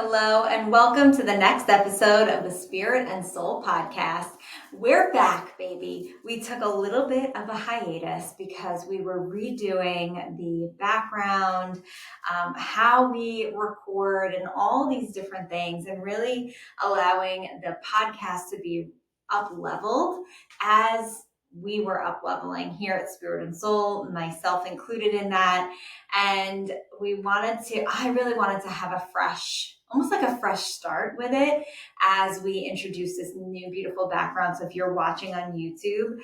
Hello, and welcome to the next episode of the Spirit and Soul Podcast. We're back, baby. We took a little bit of a hiatus because we were redoing the background, how we record, and all these different things, and really allowing the podcast to be up-leveled as we were up-leveling here at Spirit and Soul, myself included in that. And I really wanted to have almost like a fresh start with it as we introduce this new beautiful background. So if you're watching on YouTube,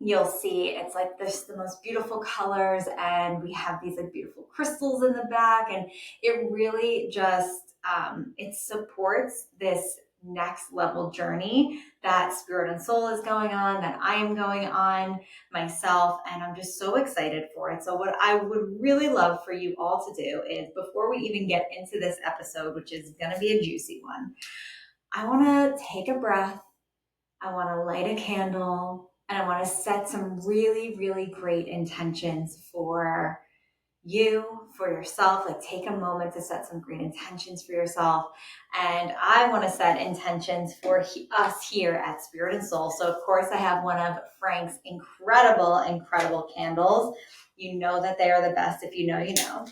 you'll see it's like the most beautiful colors, and we have these like beautiful crystals in the back, and it really just, it supports this next level journey that Spirit and Soul is going on, that I am going on myself, and I'm just so excited for it. So what I would really love for you all to do is, before we even get into this episode, which is going to be a juicy one, I want to take a breath. I want to light a candle, and I want to set some really, really great intentions for you, for yourself. Like, take a moment to set some great intentions for yourself. And I want to set intentions for us here at Spirit and Soul. So of course I have one of Frank's incredible candles. You know that they are the best. If you know, you know.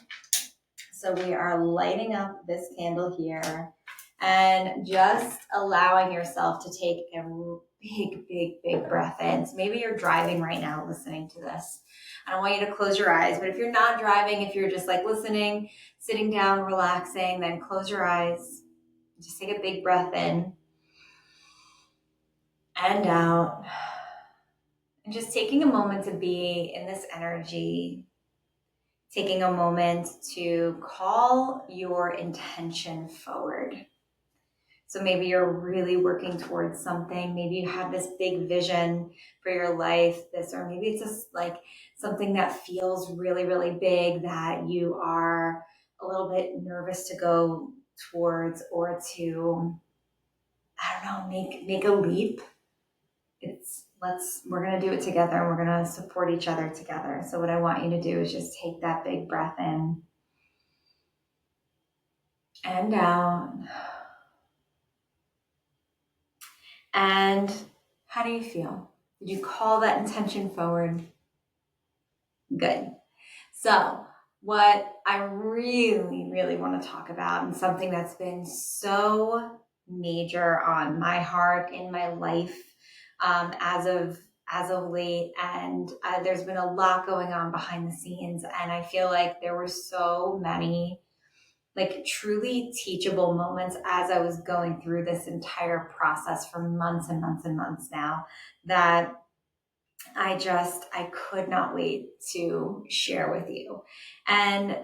So we are lighting up this candle here and just allowing yourself to take a big breath in. So maybe you're driving right now listening to this. I don't want you to close your eyes, but if you're not driving, if you're just like listening, sitting down, relaxing, then close your eyes. Just take a big breath in and out. And just taking a moment to be in this energy, taking a moment to call your intention forward. So maybe you're really working towards something. Maybe you have this big vision for your life, or maybe it's just like something that feels really, really big that you are a little bit nervous to go towards, or to, I don't know, make a leap. We're going to do it together, and we're going to support each other together. So what I want you to do is just take that big breath in and out. And how do you feel? Did you call that intention forward? Good. So what I really, really want to talk about, and something that's been so major on my heart, in my life, as of late, and there's been a lot going on behind the scenes, and I feel like there were so many like truly teachable moments as I was going through this entire process for months and months and months now, that I could not wait to share with you. And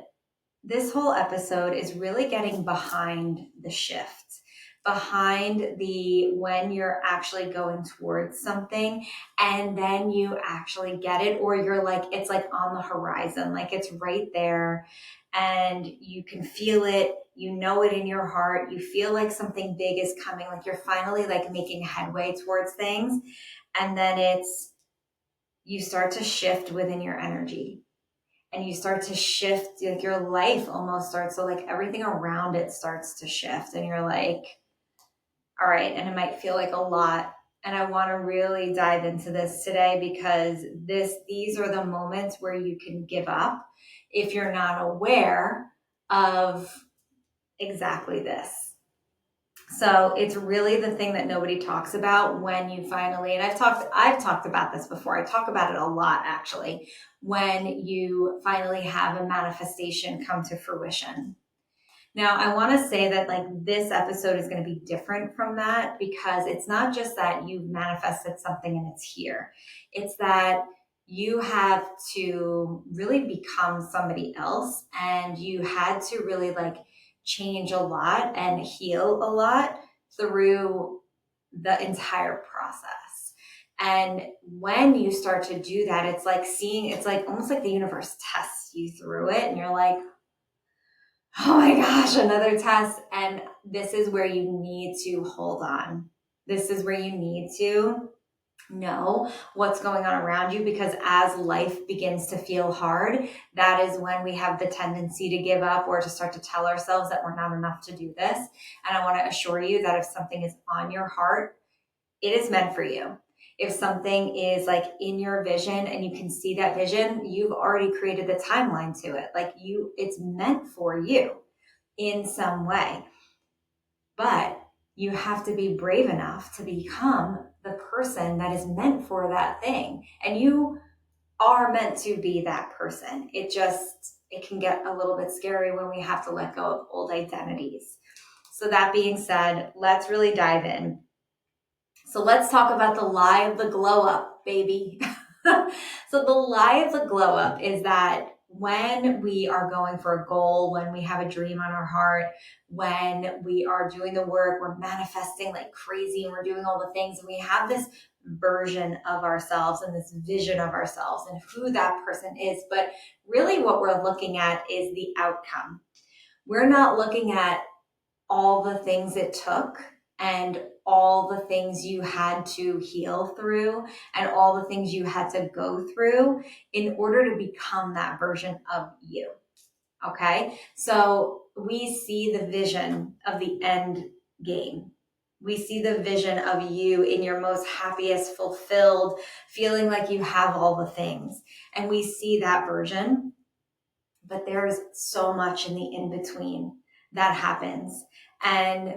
this whole episode is really getting behind the shift, behind when you're actually going towards something and then you actually get it, or you're like, it's like on the horizon, like it's right there and you can feel it, you know it in your heart, you feel like something big is coming, like you're finally like making headway towards things. And then you start to shift within your energy. And you start to shift, like your life almost starts, so like everything around it starts to shift, and you're like, all right, and it might feel like a lot. And I want to really dive into this today, because these are the moments where you can give up if you're not aware of exactly this. So it's really the thing that nobody talks about when you finally, and I've talked about this before. I talk about it a lot, actually, when you finally have a manifestation come to fruition. Now, I want to say that like this episode is going to be different from that, because it's not just that you've manifested something and it's here. It's that you have to really become somebody else, and you had to really like change a lot and heal a lot through the entire process. And when you start to do that, it's like almost like the universe tests you through it, and you're like, oh my gosh, another test. And this is where you need to hold on. This is where you need to know what's going on around you, because as life begins to feel hard, that is when we have the tendency to give up or to start to tell ourselves that we're not enough to do this. And I want to assure you that if something is on your heart, it is meant for you. If something is like in your vision and you can see that vision, you've already created the timeline to it. Like it's meant for you in some way. But you have to be brave enough to become the person that is meant for that thing. And you are meant to be that person. It can get a little bit scary when we have to let go of old identities. So that being said, let's really dive in. So let's talk about the lie of the glow up, baby. So the lie of the glow up is that when we are going for a goal, when we have a dream on our heart, when we are doing the work, we're manifesting like crazy and we're doing all the things, and we have this version of ourselves and this vision of ourselves and who that person is. But really what we're looking at is the outcome. We're not looking at all the things it took and all the things you had to heal through and all the things you had to go through in order to become that version of you. Okay. So we see the vision of the end game. We see the vision of you in your most happiest, fulfilled, feeling like you have all the things. And we see that version, but there's so much in the in-between that happens. And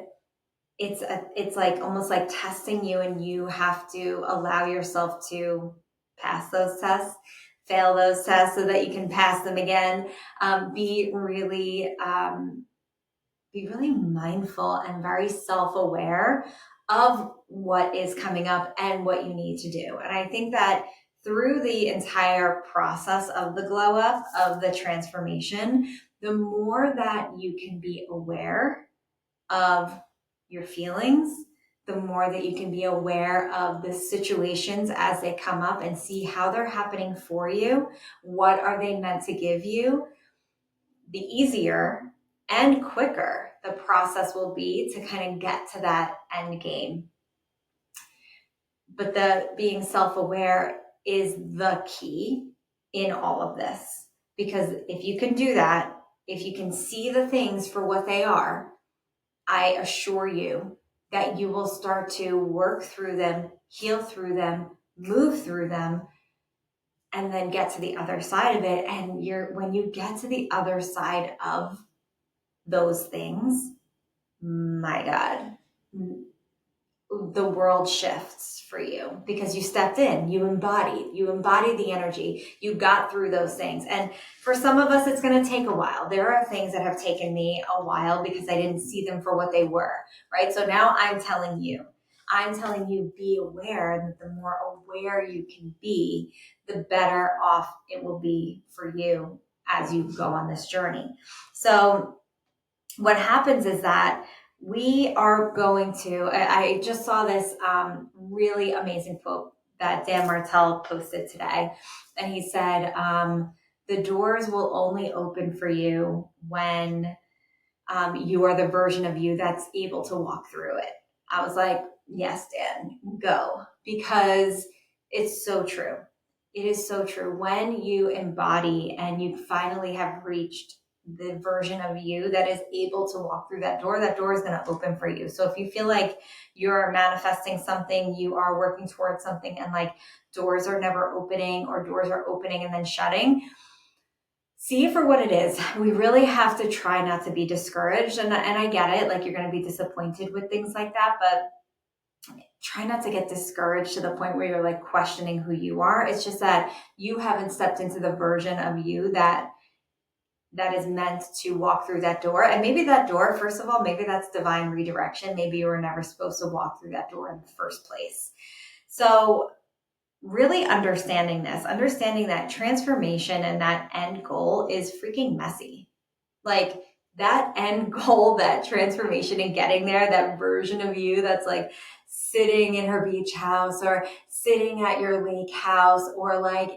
it's like almost like testing you, and you have to allow yourself to pass those tests, fail those tests so that you can pass them again. Be really mindful and very self-aware of what is coming up and what you need to do. And I think that through the entire process of the glow up, of the transformation, the more that you can be aware of your feelings, the more that you can be aware of the situations as they come up and see how they're happening for you. What are they meant to give you? The easier and quicker the process will be to kind of get to that end game. But the being self-aware is the key in all of this, because if you can do that, if you can see the things for what they are, I assure you that you will start to work through them, heal through them, move through them, and then get to the other side of it. And when you get to the other side of those things, my God, the world shifts for you, because you stepped in, you embodied the energy, you got through those things. And for some of us, it's going to take a while. There are things that have taken me a while because I didn't see them for what they were, right? So now I'm telling you, be aware, that the more aware you can be, the better off it will be for you as you go on this journey. So what happens is that we are going to, I just saw this really amazing quote that Dan Martell posted today. And he said, the doors will only open for you when you are the version of you that's able to walk through it. I was like, yes, Dan, go. Because it's so true. It is so true. When you embody and you finally have reached the version of you that is able to walk through that door is going to open for you. So if you feel like you're manifesting something, you are working towards something, and like doors are never opening, or doors are opening and then shutting, see it for what it is. We really have to try not to be discouraged. And I get it. Like, you're going to be disappointed with things like that, but try not to get discouraged to the point where you're like questioning who you are. It's just that you haven't stepped into the version of you that is meant to walk through that door. And maybe that door, first of all, maybe that's divine redirection. Maybe you were never supposed to walk through that door in the first place. So really understanding that transformation and that end goal is freaking messy. Like, that end goal, that transformation and getting there, that version of you that's like sitting in her beach house or sitting at your lake house, or like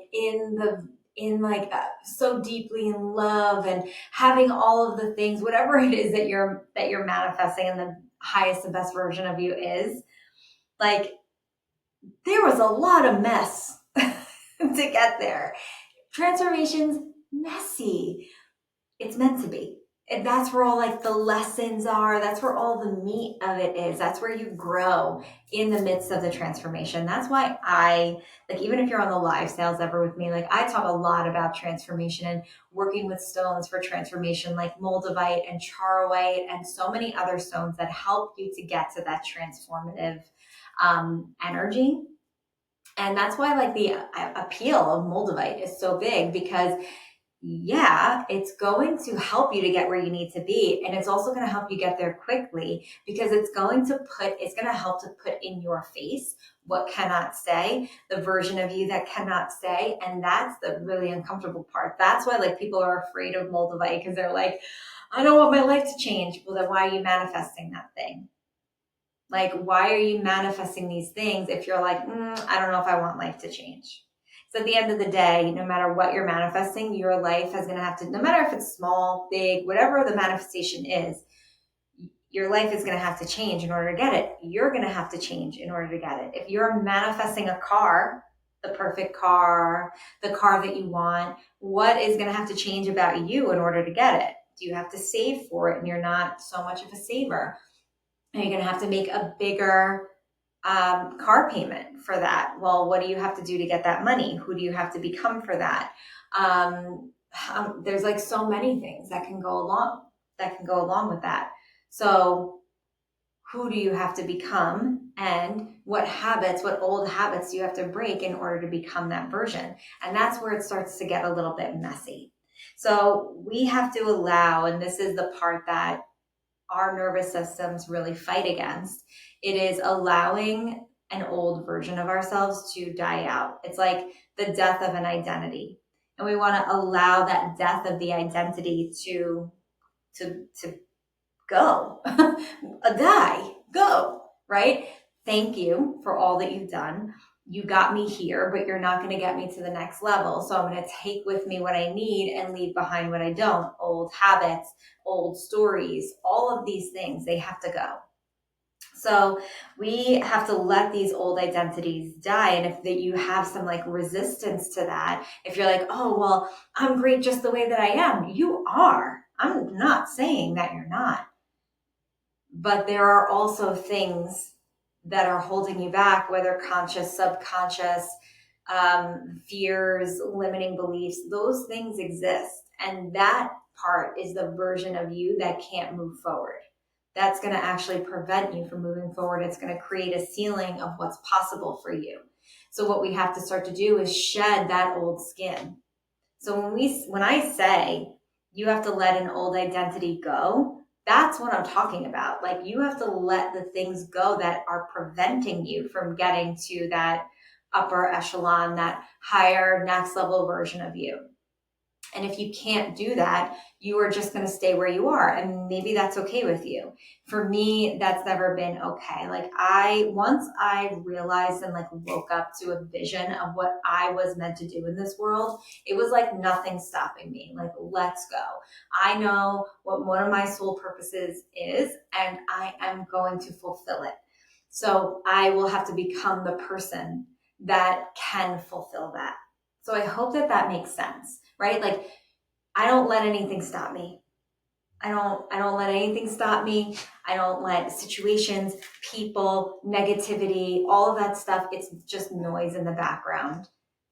so deeply in love and having all of the things, whatever it is that you're manifesting, and the highest and best version of you is, like, there was a lot of mess to get there. Transformation's messy. It's meant to be. And that's where all like the lessons are. That's where all the meat of it is. That's where you grow in the midst of the transformation. That's why like, even if you're on the live sales ever with me, like I talk a lot about transformation and working with stones for transformation, like moldavite and charoite and so many other stones that help you to get to that transformative energy. And that's why like the appeal of moldavite is so big, because yeah, it's going to help you to get where you need to be. And it's also going to help you get there quickly, because it's going to help to put in your face what cannot stay, the version of you that cannot stay. And that's the really uncomfortable part. That's why like people are afraid of moldavite, because they're like, I don't want my life to change. Well, then why are you manifesting that thing? Like, why are you manifesting these things if you're like, I don't know if I want life to change? So at the end of the day, no matter what you're manifesting, your life is going to have to, no matter if it's small, big, whatever the manifestation is, your life is going to have to change in order to get it. You're going to have to change in order to get it. If you're manifesting a car, the perfect car, the car that you want, what is going to have to change about you in order to get it? Do you have to save for it and you're not so much of a saver? Are you going to have to make a bigger car payment for that? Well, what do you have to do to get that money? Who do you have to become for that? There's like so many things that can go along with that. So who do you have to become, and what old habits do you have to break in order to become that version? And that's where it starts to get a little bit messy. So we have to allow, and this is the part that our nervous systems really fight against, it is allowing an old version of ourselves to die out. It's like the death of an identity. And we want to allow that death of the identity to go, go, right? Thank you for all that you've done. You got me here, but you're not going to get me to the next level. So I'm going to take with me what I need and leave behind what I don't. Old habits, old stories, all of these things, they have to go. So we have to let these old identities die. And if you have some like resistance to that, if you're like, oh, well, I'm great just the way that I am, you are. I'm not saying that you're not. But there are also things that are holding you back, whether conscious, subconscious, fears, limiting beliefs, those things exist. And that part is the version of you that can't move forward. That's going to actually prevent you from moving forward. It's going to create a ceiling of what's possible for you. So what we have to start to do is shed that old skin. So when I say you have to let an old identity go, that's what I'm talking about. Like, you have to let the things go that are preventing you from getting to that upper echelon, that higher next level version of you. And if you can't do that, you are just going to stay where you are. And maybe that's okay with you. For me, that's never been okay. Like, once I realized and like woke up to a vision of what I was meant to do in this world, it was like nothing stopping me. Like, let's go. I know what one of my soul purposes is, and I am going to fulfill it. So I will have to become the person that can fulfill that. So I hope that makes sense, right? Like, I don't let anything stop me. I don't let anything stop me. I don't let situations, people, negativity, all of that stuff. It's just noise in the background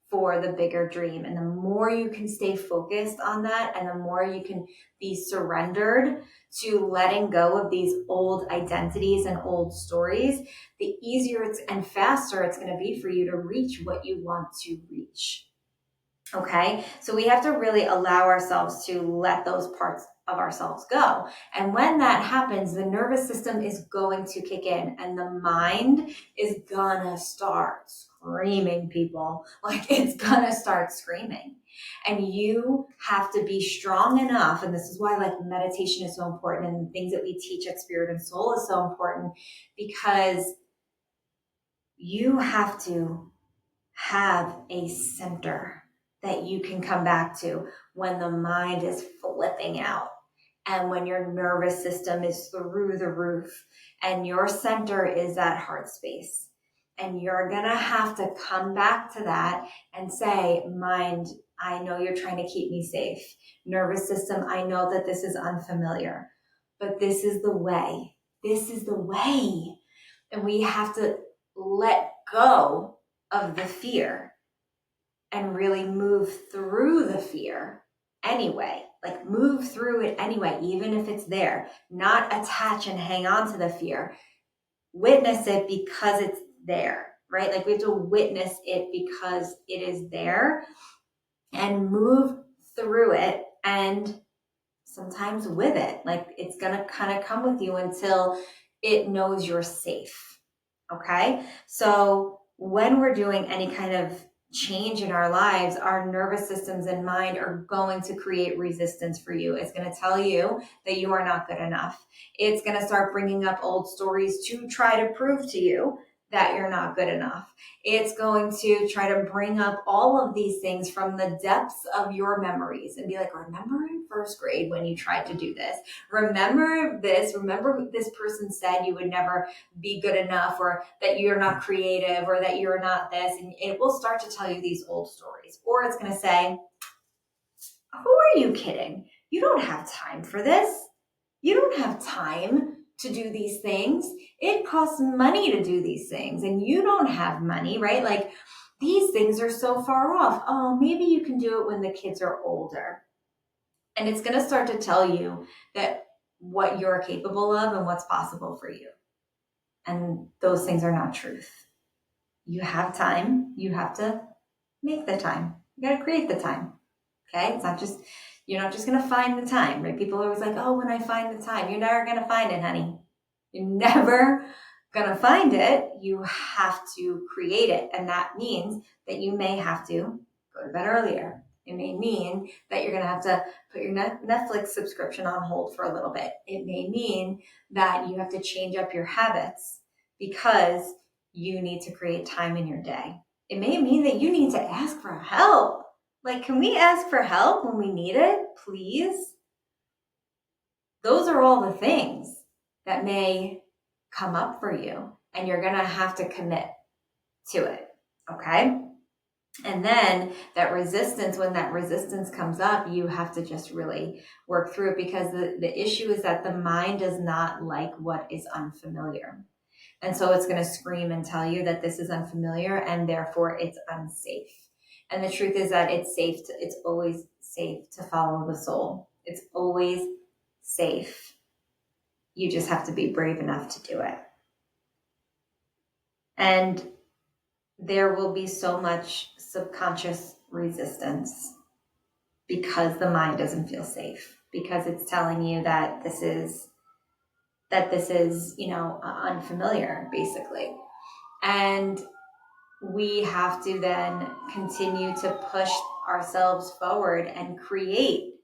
for the bigger dream. And the more you can stay focused on that, and the more you can be surrendered to letting go of these old identities and old stories, the easier and faster it's going to be for you to reach what you want to reach. Okay, so we have to really allow ourselves to let those parts of ourselves go. And when that happens, the nervous system is going to kick in, and the mind is gonna start screaming, people. Like, it's gonna start screaming. And you have to be strong enough, and this is why like meditation is so important, and the things that we teach at Spirit and Soul is so important, because you have to have a center that you can come back to when the mind is flipping out and when your nervous system is through the roof, and your center is that heart space. And you're going to have to come back to that and say, mind, I know you're trying to keep me safe. Nervous system, I know that this is unfamiliar, but this is the way. This is the way. And we have to let go of the fear and really move through the fear anyway. Like move through it anyway, even if it's there. Not attach and hang on to the fear. Witness it because it's there, right? Like we have to witness it because it is there and move through it, and sometimes with it. Like it's going to kind of come with you until it knows you're safe. Okay. So when we're doing any kind of change in our lives, our nervous systems and mind are going to create resistance for you. It's going to tell you that you are not good enough. It's going to start bringing up old stories to try to prove to you that you're not good enough. It's going to try to bring up all of these things from the depths of your memories and be like, remember in first grade when you tried to do this? Remember this? Remember this person said you would never be good enough, or that you're not creative, or that you're not this. And it will start to tell you these old stories. Or it's going to say, who are you kidding? You don't have time for this. You don't have time to do these things. It costs money to do these things, and you don't have money, right? Like these things are so far off. Oh, maybe you can do it when the kids are older. And it's going to start to tell you that what you're capable of and what's possible for you. And those things are not truth. You have time. You have to make the time. You got to create the time. Okay. It's not just, you're not just going to find the time, right? People are always like, oh, when I find the time, you're never going to find it, honey. You're never going to find it. You have to create it. And that means that you may have to go to bed earlier. It may mean that you're going to have to put your Netflix subscription on hold for a little bit. It may mean that you have to change up your habits because you need to create time in your day. It may mean that you need to ask for help. Like, can we ask for help when we need it, please? Those are all the things that may come up for you, and you're going to have to commit to it, okay? And then that resistance, when that resistance comes up, you have to just really work through it, because the issue is that the mind does not like what is unfamiliar. And so it's going to scream and tell you that this is unfamiliar and therefore it's unsafe. And the truth is that it's always safe to follow the soul. It's always safe. You just have to be brave enough to do it. And there will be so much subconscious resistance because the mind doesn't feel safe, because it's telling you that this is, unfamiliar, basically. And we have to then continue to push ourselves forward and create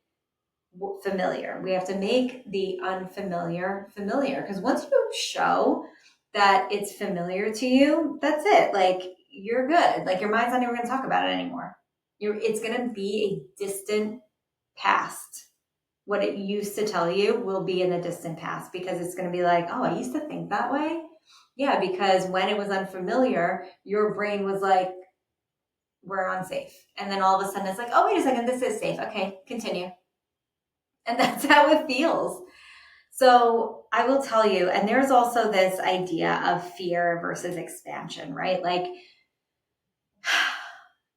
familiar. We have to make the unfamiliar familiar, because once you show that it's familiar to you, that's it. Like, you're good. Like, your mind's not even going to talk about it anymore. It's going to be a distant past. What it used to tell you will be in the distant past, because it's going to be like, oh, I used to think that way. Yeah, because when it was unfamiliar, your brain was like, we're unsafe. And then all of a sudden it's like, oh, wait a second, this is safe. Okay, continue. And that's how it feels. So I will tell you, and there's also this idea of fear versus expansion, right? Like,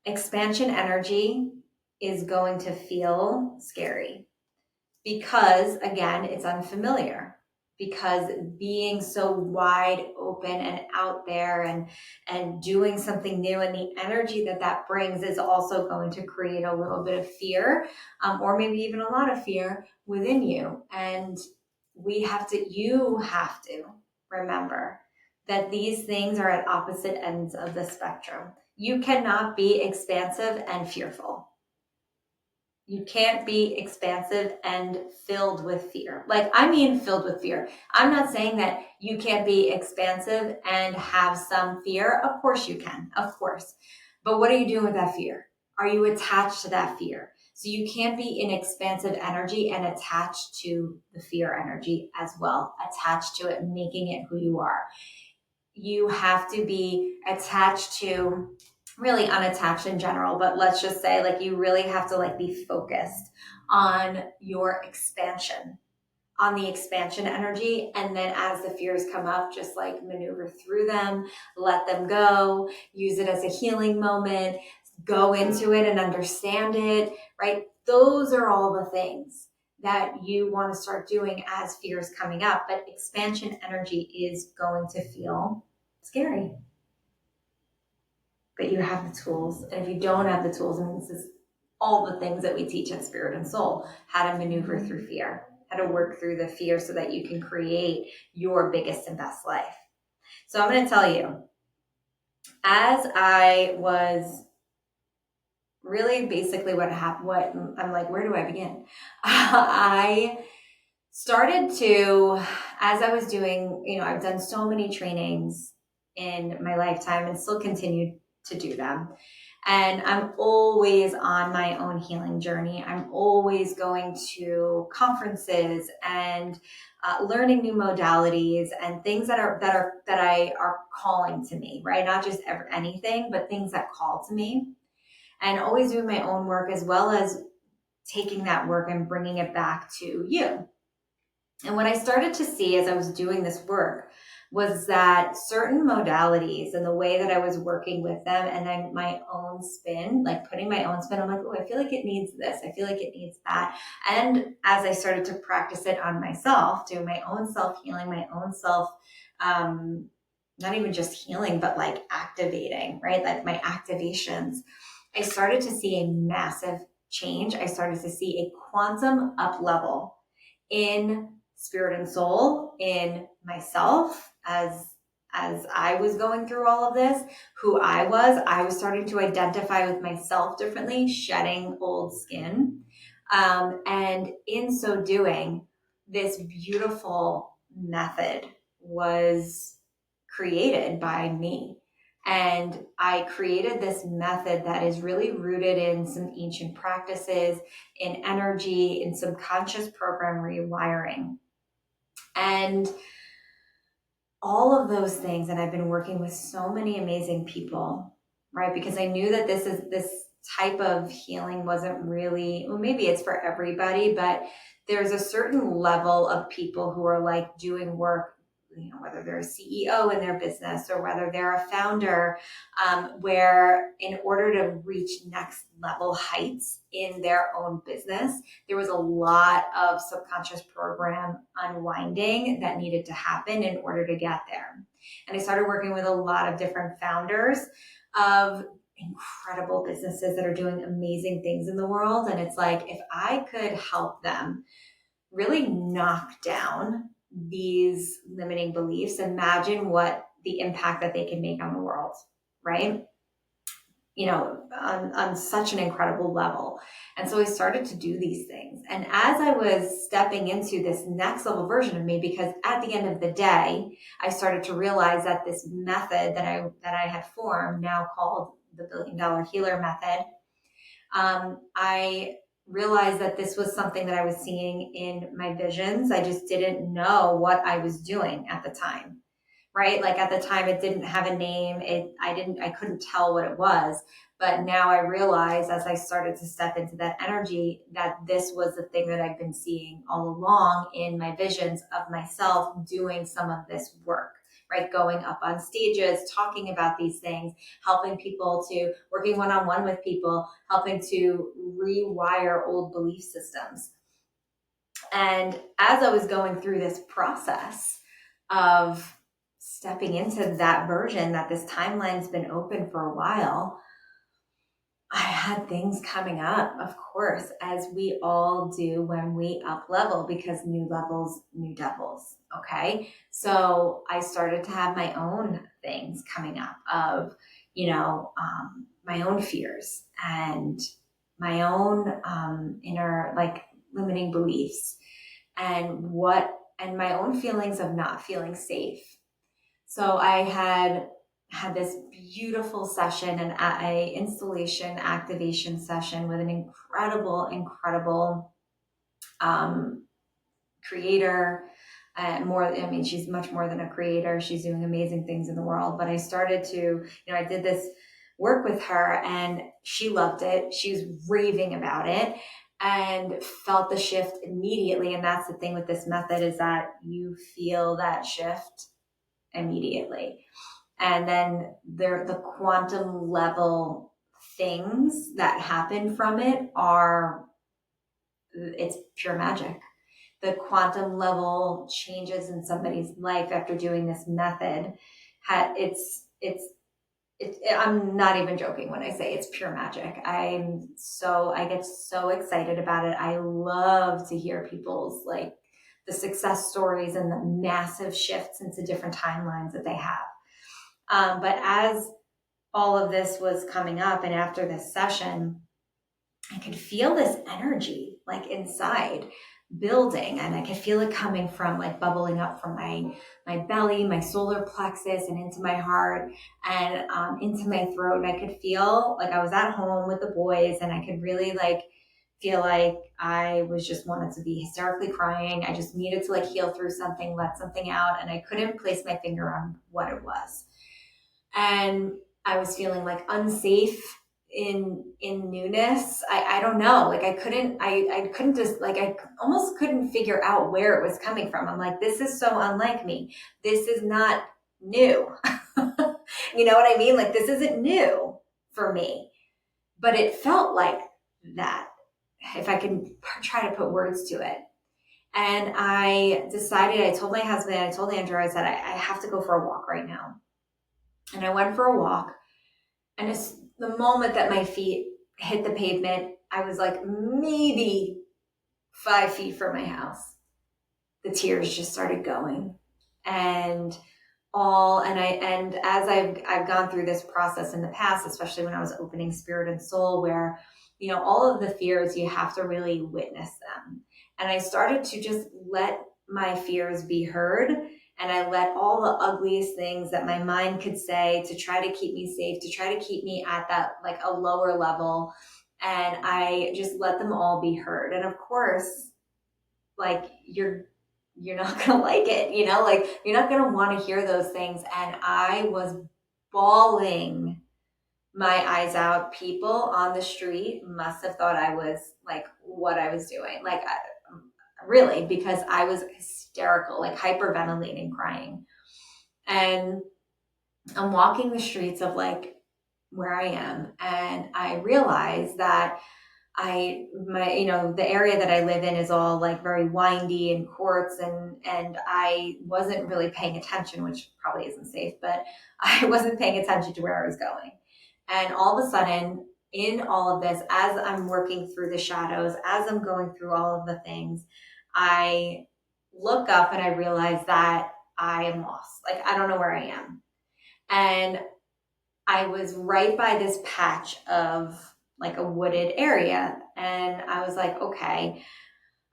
expansion energy is going to feel scary because, again, it's unfamiliar. Because being so wide open and out there and doing something new, and the energy that brings is also going to create a little bit of fear, or maybe even a lot of fear within you. And you have to remember that these things are at opposite ends of the spectrum. You cannot be expansive and fearful. You can't be expansive and filled with fear. Like, I mean, filled with fear. I'm not saying that you can't be expansive and have some fear. Of course you can, of course. But what are you doing with that fear? Are you attached to that fear? So you can't be in expansive energy and attached to the fear energy as well, attached to it, making it who you are. you have to be attached to, really unattached in general, but let's just say like you really have to like be focused on your expansion, on the expansion energy. And then as the fears come up, just like maneuver through them, let them go, use it as a healing moment, go into it and understand it, right? Those are all the things that you want to start doing as fears coming up. But expansion energy is going to feel scary. But you have the tools. And if you don't have the tools, and this is all the things that we teach in Spirit and Soul, how to maneuver through fear, how to work through the fear so that you can create your biggest and best life. So I'm going to tell you, as I was really basically what happened, what I'm like, where do I begin? I started to, as I was doing, I've done so many trainings in my lifetime and still continue to do them. And I'm always on my own healing journey. I'm always going to conferences and learning new modalities and things that are calling to me, right? Not just anything, but things that call to me, and always doing my own work as well as taking that work and bringing it back to you. And what I started to see as I was doing this work was that certain modalities and the way that I was working with them, and then my own spin, like putting my own spin, I'm like, oh, I feel like it needs this. I feel like it needs that. And as I started to practice it on myself, doing my own self-healing, my own self, not even just healing, but like activating, right? Like my activations, I started to see a massive change. I started to see a quantum up level in Spirit and Soul, in myself, as I was going through all of this, who I was starting to identify with myself differently, shedding old skin. And in so doing, this beautiful method was created by me. And I created this method that is really rooted in some ancient practices, in energy, in subconscious program rewiring. And all of those things. And I've been working with so many amazing people, right? Because I knew that this type of healing wasn't really, well, maybe it's for everybody, but there's a certain level of people who are like doing work, whether they're a CEO in their business or whether they're a founder, where in order to reach next level heights in their own business, there was a lot of subconscious program unwinding that needed to happen in order to get there. And I started working with a lot of different founders of incredible businesses that are doing amazing things in the world. And it's like, if I could help them really knock down these limiting beliefs, imagine what the impact that they can make on the world, right? On such an incredible level. And so I started to do these things. And as I was stepping into this next level version of me, because at the end of the day, I started to realize that this method that I had formed, now called the $1 Billion Healer Method, I realized that this was something that I was seeing in my visions. I just didn't know what I was doing at the time, right? Like at the time it didn't have a name. I couldn't tell what it was. But now I realize, as I started to step into that energy, that this was the thing that I've been seeing all along in my visions of myself doing some of this work, right? Going up on stages, talking about these things, helping people to, working one-on-one with people, helping to rewire old belief systems. And as I was going through this process of stepping into that version, that this timeline's been open for a while, I had things coming up, of course, as we all do when we up level, because new levels, new devils. Okay. So I started to have my own things coming up of, my own fears and my own inner like limiting beliefs and my own feelings of not feeling safe. So I had this beautiful session, an installation activation session with an incredible creator, She's much more than a creator. She's doing amazing things in the world. But I started to, I did this work with her and she loved it. She was raving about it and felt the shift immediately. And that's the thing with this method, is that you feel that shift immediately. And then the quantum level things that happen from it it's pure magic. The quantum level changes in somebody's life after doing this method, I'm not even joking when I say it's pure magic. I get so excited about it. I love to hear people's the success stories and the massive shifts into different timelines that they have. But as all of this was coming up and after this session, I could feel this energy inside building, and I could feel it coming from bubbling up from my belly, my solar plexus, and into my heart and into my throat. And I could feel I was at home with the boys, and I could really feel like I was just wanted to be hysterically crying. I just needed to heal through something, let something out, and I couldn't place my finger on what it was. And I was feeling unsafe in newness. I don't know. I couldn't just I almost couldn't figure out where it was coming from. I'm like, this is so unlike me. This is not new. You know what I mean? This isn't new for me, but it felt like that, if I can try to put words to it. And I decided, I told my husband, I told Andrew, I said, I have to go for a walk right now. And I went for a walk, and it's the moment that my feet hit the pavement, I was maybe 5 feet from my house. The tears just started going. And as I've gone through this process in the past, especially when I was opening Spirit and Soul, where, all of the fears, you have to really witness them. And I started to just let my fears be heard. And I let all the ugliest things that my mind could say to try to keep me safe, to try to keep me at that a lower level. And I just let them all be heard. And of course, you're not going to like it, you're not going to want to hear those things. And I was bawling my eyes out. People on the street must have thought I was what I was doing. Really, because I was hysterical, hyperventilating, crying. And I'm walking the streets of where I am, and I realized that the area that I live in is all very windy and courts, and I wasn't really paying attention, which probably isn't safe, but I wasn't paying attention to where I was going. And all of a sudden, in all of this, as I'm working through the shadows, as I'm going through all of the things, I look up and I realize that I am lost. I don't know where I am. And I was right by this patch of a wooded area. And I was okay,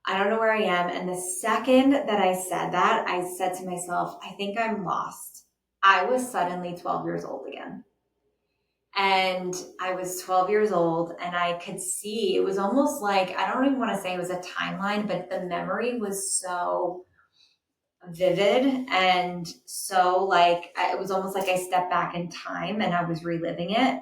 I don't know where I am. And the second that I said that, I said to myself, I think I'm lost. I was suddenly 12 years old again. And I was 12 years old, and I could see, it was almost I don't even want to say it was a timeline, but the memory was so vivid. And so it was almost I stepped back in time and I was reliving it,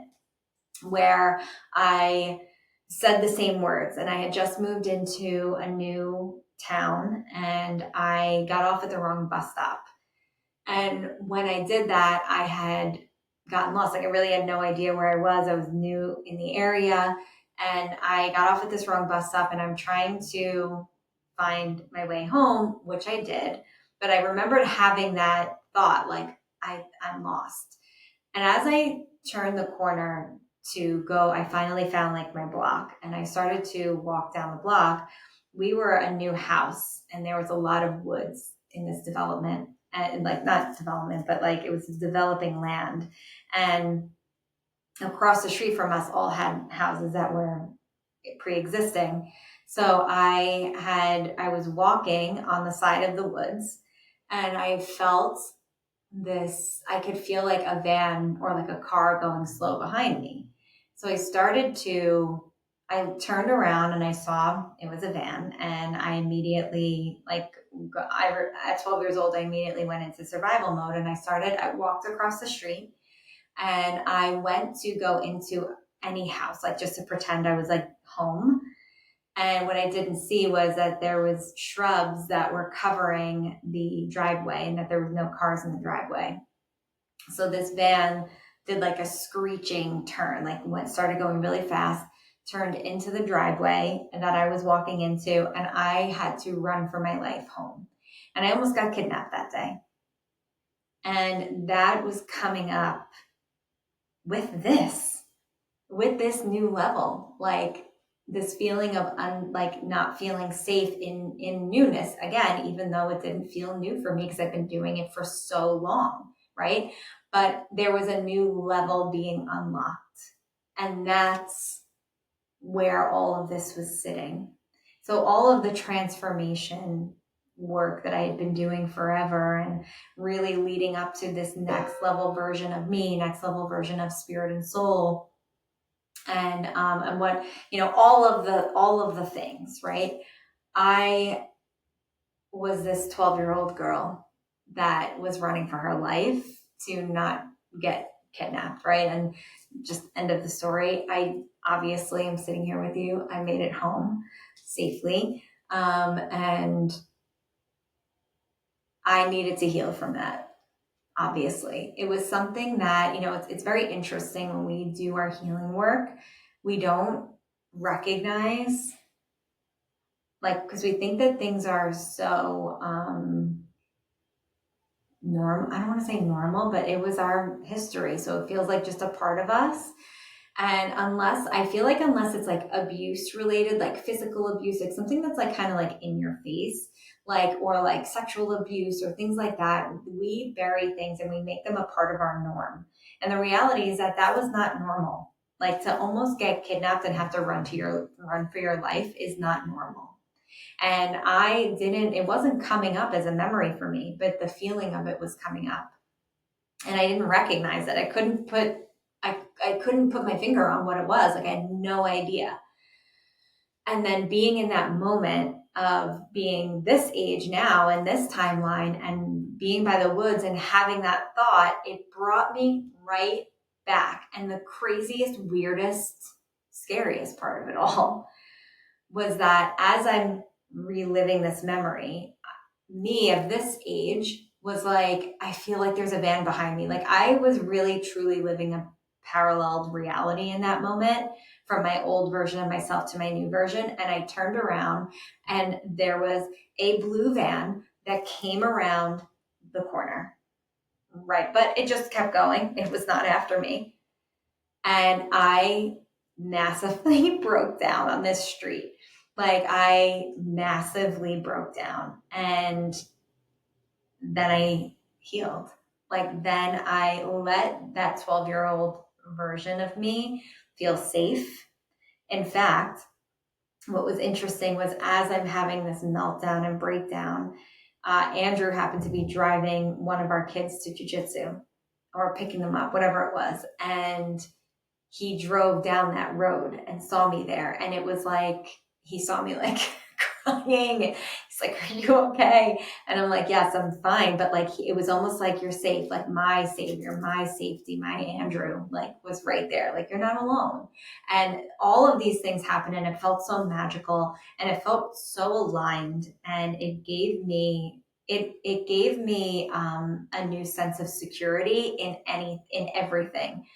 where I said the same words, and I had just moved into a new town, and I got off at the wrong bus stop. And when I did that, I had gotten lost. I really had no idea where I was. I was new in the area, and I got off at this wrong bus stop, and I'm trying to find my way home, which I did. But I remembered having that thought, I'm lost. And as I turned the corner to go, I finally found my block, and I started to walk down the block. We were a new house, and there was a lot of woods in this development. And not development, but it was developing land. And across the street from us all had houses that were pre-existing. So I was walking on the side of the woods, and I felt this, I could feel a van or a car going slow behind me. So I I turned around and I saw it was a van, and I immediately, at 12 years old, I immediately went into survival mode, and I walked across the street, and I went to go into any house, like just to pretend I was like home. And what I didn't see was that there was shrubs that were covering the driveway and that there was no cars in the driveway. So this van did like a screeching turn, started going really fast, turned into the driveway that I was walking into, and I had to run for my life home. And I almost got kidnapped that day. And that was coming up with this new level, like this feeling of not feeling safe in newness again, even though it didn't feel new for me because I've been doing it for so long, right? But there was a new level being unlocked, and that's where all of this was sitting. So all of the transformation work that I had been doing forever, and really leading up to this next level version of me, next level version of spirit and soul, and what, all of the things, right? I was this 12-year-old girl that was running for her life to not get kidnapped, right? And just end of the story. I obviously am sitting here with you. I made it home safely. And I needed to heal from that. Obviously, it was something that, it's very interesting when we do our healing work, we don't recognize, because we think that things are so normal. I don't want to say normal, but it was our history. So it feels like just a part of us. And unless it's like abuse related, like physical abuse, like something that's like kind of like in your face, or like sexual abuse or things like that, we bury things and we make them a part of our norm. And the reality is that was not normal. Like, to almost get kidnapped and have to run for your life is not normal. And it wasn't coming up as a memory for me, but the feeling of it was coming up. And I didn't recognize it. I couldn't put my finger on what it was. Like, I had no idea. And then being in that moment of being this age now and this timeline and being by the woods and having that thought, it brought me right back. And the craziest, weirdest, scariest part of it all was that as I'm reliving this memory, me of this age was like, I feel like there's a van behind me. Like, I was really truly living a paralleled reality in that moment, from my old version of myself to my new version. And I turned around and there was a blue van that came around the corner. Right. But it just kept going. It was not after me. And I massively broke down on this street. Like, I massively broke down, and then I healed. Like, then I let that 12-year-old version of me feel safe. In fact, what was interesting was, as I'm having this meltdown and breakdown, Andrew happened to be driving one of our kids to jiu-jitsu, or picking them up, whatever it was. And he drove down that road and saw me there. And it was like, he saw me like crying. He's like, "Are you okay?" And I'm like, "Yes, I'm fine." But like, it was almost like, "You're safe." Like, my savior, my safety, my Andrew, like, was right there. Like, you're not alone. And all of these things happened, and it felt so magical, and it felt so aligned. And it gave me, a new sense of security in everything.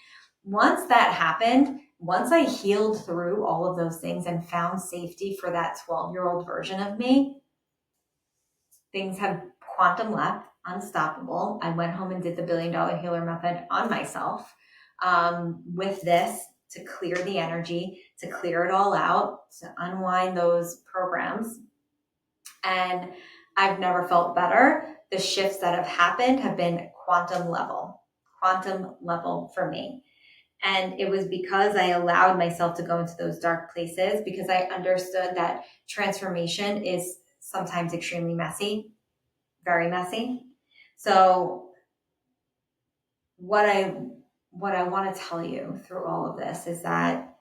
Once that happened, once I healed through all of those things and found safety for that 12-year-old version of me, things have quantum leapt, unstoppable. I went home and did the $1 Billion Healer Method on myself, with this, to clear the energy, to clear it all out, to unwind those programs. And I've never felt better. The shifts that have happened have been quantum level for me. And it was because I allowed myself to go into those dark places, because I understood that transformation is sometimes extremely messy, very messy. So what I want to tell you through all of this is that,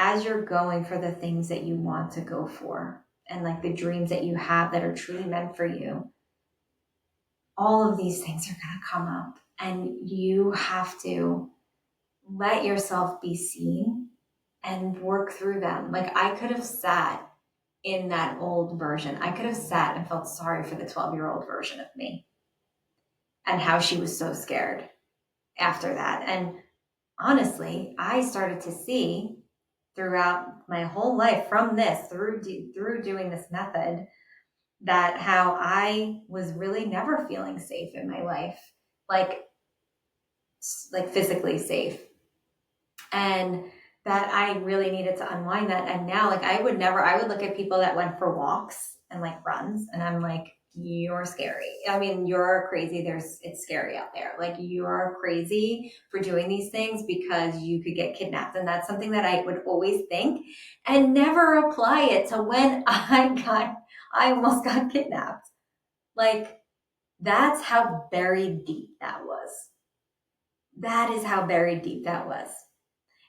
as you're going for the things that you want to go for and like the dreams that you have that are truly meant for you, all of these things are going to come up, and you have to let yourself be seen and work through them. Like, I could have sat in that old version. I could have sat and felt sorry for the 12-year-old version of me and how she was so scared after that. And honestly, I started to see throughout my whole life from this, through doing this method, that how I was really never feeling safe in my life, like physically safe. And that I really needed to unwind that. And now, like, I would look at people that went for walks and like runs, and I'm like, you're scary. I mean, you're crazy. It's scary out there. Like, you're crazy for doing these things because you could get kidnapped. And that's something that I would always think and never apply it to when I almost got kidnapped. Like, that's how buried deep that was. That is how buried deep that was.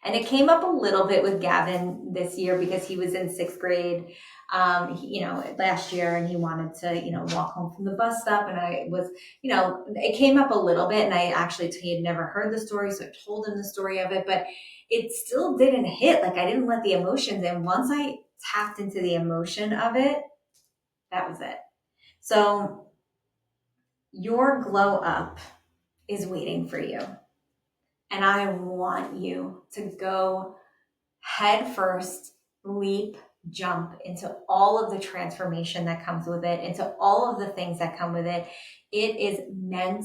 And it came up a little bit with Gavin this year because he was in 6th grade, last year, and he wanted to, walk home from the bus stop. And I was, it came up a little bit, and he had never heard the story. So I told him the story of it, but it still didn't hit. Like, I didn't let the emotions in. Once I tapped into the emotion of it, that was it. So your glow up is waiting for you. And I want you to go head first, leap, jump into all of the transformation that comes with it, into all of the things that come with it. It is meant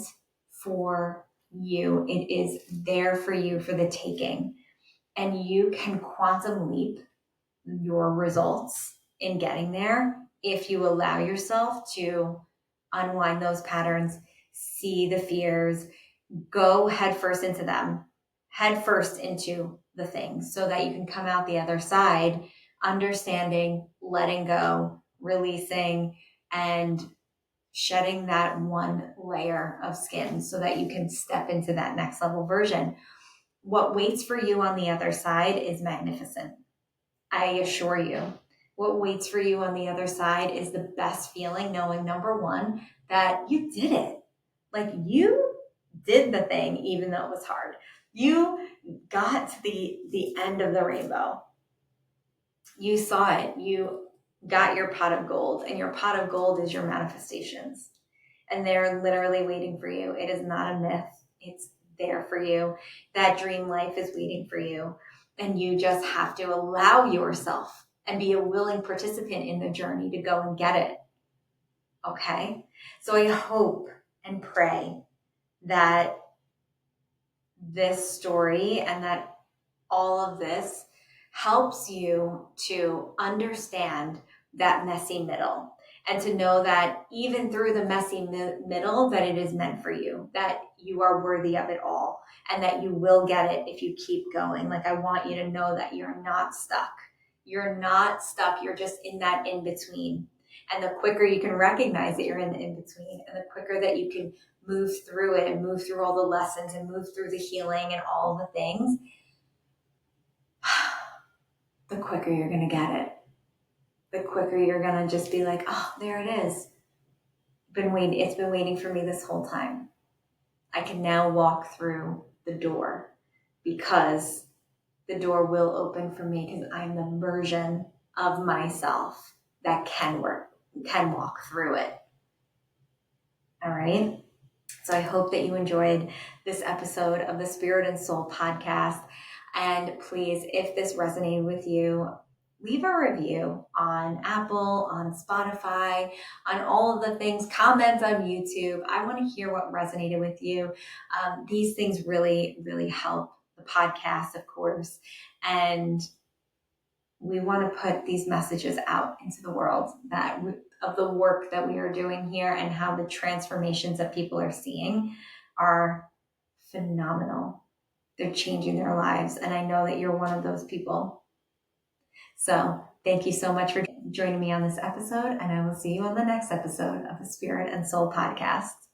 for you. It is there for you for the taking. And you can quantum leap your results in getting there if you allow yourself to unwind those patterns, see the fears, go headfirst into them, headfirst into the things, so that you can come out the other side understanding, letting go, releasing, and shedding that one layer of skin so that you can step into that next level version. What waits for you on the other side is magnificent. I assure you. What waits for you on the other side is the best feeling, knowing, number one, that you did it. Like, you did the thing, even though it was hard. You got to the end of the rainbow. You saw it. You got your pot of gold, and your pot of gold is your manifestations. And they're literally waiting for you. It is not a myth. It's there for you. That dream life is waiting for you. And you just have to allow yourself and be a willing participant in the journey to go and get it. Okay? So I hope and pray that this story and that all of this helps you to understand that messy middle, and to know that even through the messy middle, that it is meant for you, that you are worthy of it all, and that you will get it if you keep going. Like, I want you to know that you're not stuck. You're not stuck. You're just in that in-between. And the quicker you can recognize that you're in the in-between, and the quicker that you can move through it and move through all the lessons and move through the healing and all the things, the quicker you're going to get it. The quicker you're going to just be like, oh, there it is. It's been waiting for me this whole time. I can now walk through the door, because the door will open for me, because I'm the version of myself that can walk through it. All right. So I hope that you enjoyed this episode of the Spirit and Soul podcast. And please, if this resonated with you, leave a review on Apple, on Spotify, on all of the things. Comment on YouTube. I want to hear what resonated with you. These things really, really help the podcast, of course. And we want to put these messages out into the world of the work that we are doing here, and how the transformations that people are seeing are phenomenal. They're changing their lives. And I know that you're one of those people. So thank you so much for joining me on this episode, and I will see you on the next episode of the Spirit and Soul podcast.